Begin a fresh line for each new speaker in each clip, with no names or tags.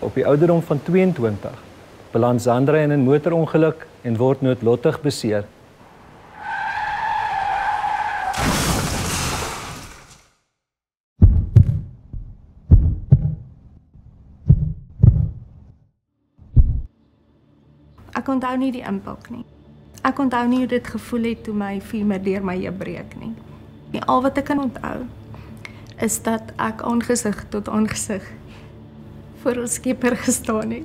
Op die ouderdom van 22 beland Zandra in 'n motorongeluk en word noodlottig beseer.
Ek onthou nie die impak nie. Ek onthou nie hoe dit gevoel het toe my femur deur my heup breek nie. Al wat ek kan onthou is dat ek aangesig tot aangesig voor ons Skepper gestaan het.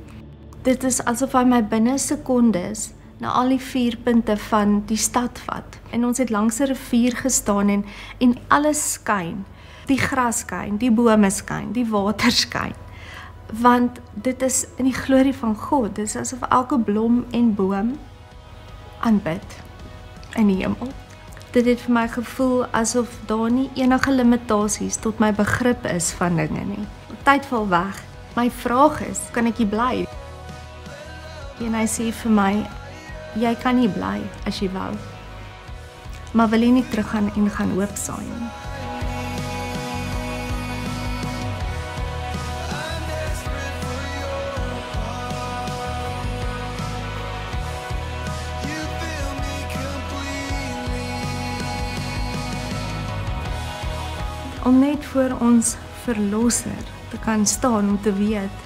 Dit is asof hy my binne sekondes na al die 4 punte van die stad vat. En ons het langs 'n rivier gestaan en alles skyn. Die gras skyn, die bome skyn, die water skyn. Want dit is in die glorie van God. Dit is asof elke blom en boom aanbid in die hemel. Dit het vir my gevoel asof daar nie enige limitasies tot my begrip is van dinge nie. Tyd val weg. My vraag is, kan ek hier bly? En hy sê vir my, jy kan nie bly as jy wou. Maar wil jy nie teruggaan en gaan hoop saai nie? Om net voor ons verlosser te kan staan, om te weet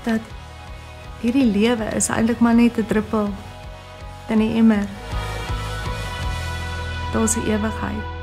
dat hierdie lewe is eintlik maar net 'n druppel in die emmer. Daar's 'n ewigheid.